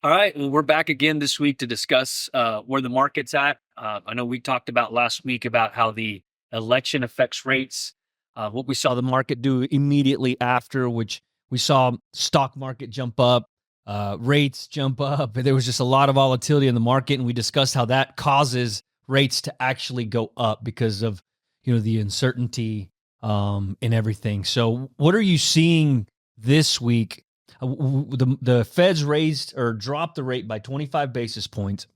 All right, well, we're back again this week to discuss where the market's at. I know we talked about last week about how the election affects rates, what we saw the market do immediately after, which we saw stock market jump up, rates jump up. There was just a lot of volatility in the market, and we discussed how that causes rates to actually go up because of the uncertainty and everything. So, what are you seeing this week? The Feds raised or dropped the rate by 25 basis points.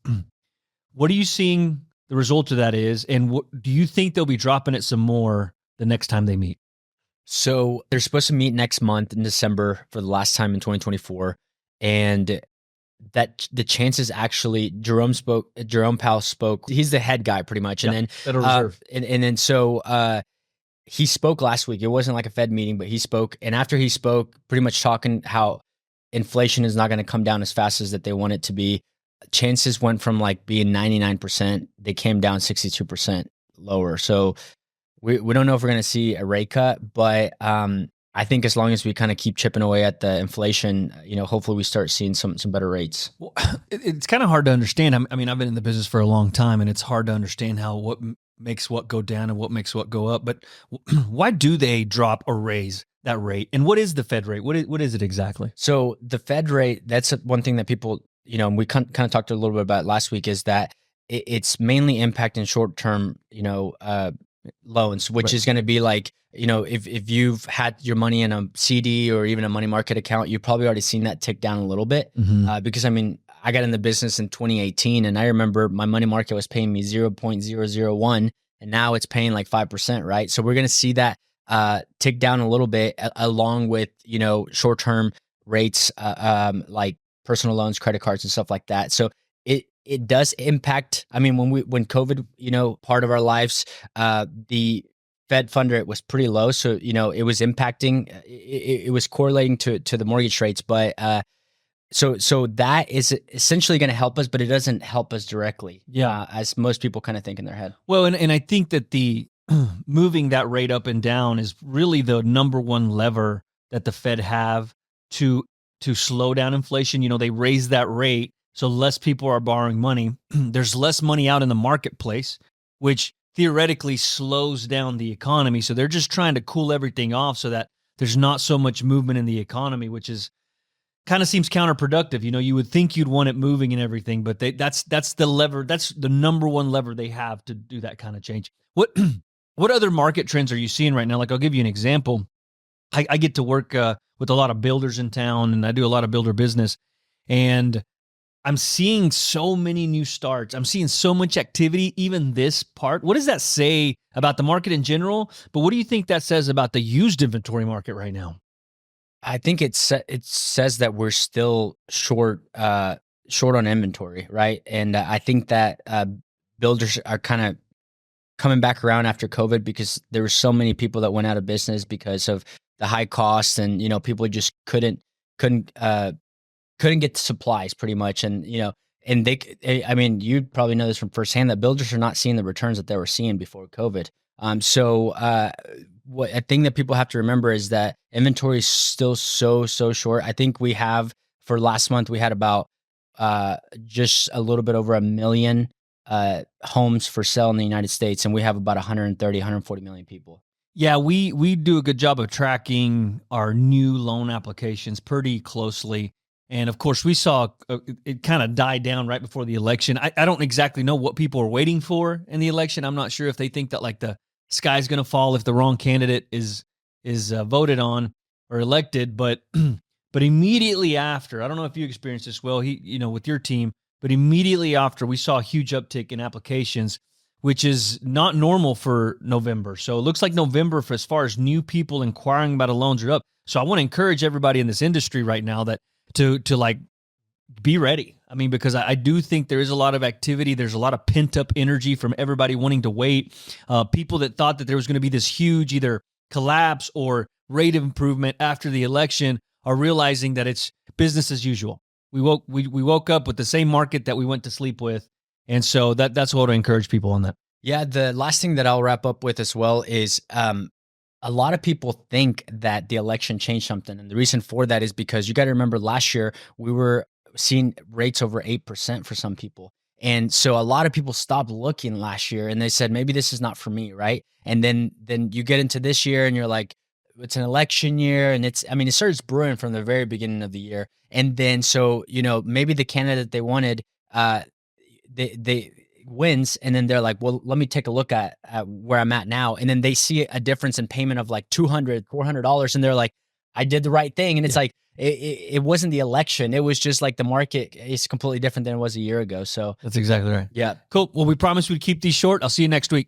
What are you seeing the result of that is, and do you think they'll be dropping it some more the next time they meet? So they're supposed to meet next month in December for the last time in 2024, and that the chances actually Jerome Powell spoke. He's the head guy pretty much, and then Federal Reserve. he spoke last week. It wasn't like a Fed meeting, but he spoke, and after he spoke, pretty much talking how inflation is not going to come down as fast as that they want it to be. Chances went from like being 99%, they came down 62% lower. So we don't know if we're going to see a rate cut, but I think as long as we kind of keep chipping away at the inflation, hopefully we start seeing some better rates. Well, it's kind of hard to understand. I mean, I've been in the business for a long time, and it's hard to understand what makes what go down and what makes what go up. But why do they drop or raise that rate? And what is the Fed rate? What is it exactly? So the Fed rate, that's one thing that people, and we kind of talked a little bit about last week, is that it's mainly impacting short-term, loans, which Right. is going to be like, if you've had your money in a CD or even a money market account, you've probably already seen that tick down a little bit. Because I mean, I got in the business in 2018, and I remember my money market was paying me 0.001, and now it's paying like 5%, right? So we're going to see that tick down a little bit, along with short-term rates, like personal loans, credit cards, and stuff like that. So it does impact. I mean, when COVID, part of our lives, the Fed fund rate was pretty low, so it was impacting. It was correlating to the mortgage rates, but so that is essentially going to help us, but it doesn't help us directly. Yeah. As most people kind of think in their head. Well, and I think that the moving that rate up and down is really the number one lever that the Fed have to slow down inflation. They raise that rate so less people are borrowing money. There's less money out in the marketplace, which theoretically slows down the economy. So they're just trying to cool everything off so that there's not so much movement in the economy, which is kind of seems counterproductive. You would think you'd want it moving and everything, but that's the lever. That's the number one lever they have to do that kind of change. What other market trends are you seeing right now? Like, I'll give you an example. I get to work with a lot of builders in town, and I do a lot of builder business, and I'm seeing so many new starts. I'm seeing so much activity, even this part. What does that say about the market in general? But what do you think that says about the used inventory market right now? I think it says that we're still short on inventory, right? And I think that builders are kind of coming back around after COVID, because there were so many people that went out of business because of the high costs, and people just couldn't get supplies pretty much, and I mean, you probably know this from firsthand, that builders are not seeing the returns that they were seeing before COVID. What a thing that people have to remember is that inventory is still so short. I think for last month we had about just a little bit over 1 million homes for sale in the United States, and we have about 130, 140 million people. Yeah, we do a good job of tracking our new loan applications pretty closely. And of course, we saw it kind of die down right before the election. I don't exactly know what people are waiting for in the election. I'm not sure if they think that like the sky's going to fall if the wrong candidate is voted on or elected. But but immediately after, I don't know if you experienced this, well, with your team, but immediately after, we saw a huge uptick in applications, which is not normal for November. So it looks like November, for as far as new people inquiring about a loans, are up. So I want to encourage everybody in this industry right now that to like be ready. I mean, because I do think there is a lot of activity. There's a lot of pent up energy from everybody wanting to wait. People that thought that there was going to be this huge either collapse or rate of improvement after the election are realizing that it's business as usual. We woke up with the same market that we went to sleep with. And so that's what I encourage people on that. Yeah, the last thing that I'll wrap up with as well is a lot of people think that the election changed something. And the reason for that is because you got to remember last year we were seeing rates over 8% for some people. And so a lot of people stopped looking last year and they said, maybe this is not for me, right? And then you get into this year and you're like, it's an election year, and it starts brewing from the very beginning of the year. And then so, maybe the candidate they wanted, they wins, and then they're like, well, let me take a look at where I'm at now. And then they see a difference in payment of like $200, $400, and they're like, I did the right thing. And it's like, it wasn't the election. It was just like the market is completely different than it was a year ago. So that's exactly right. Yeah. Cool. Well, we promised we'd keep these short. I'll see you next week.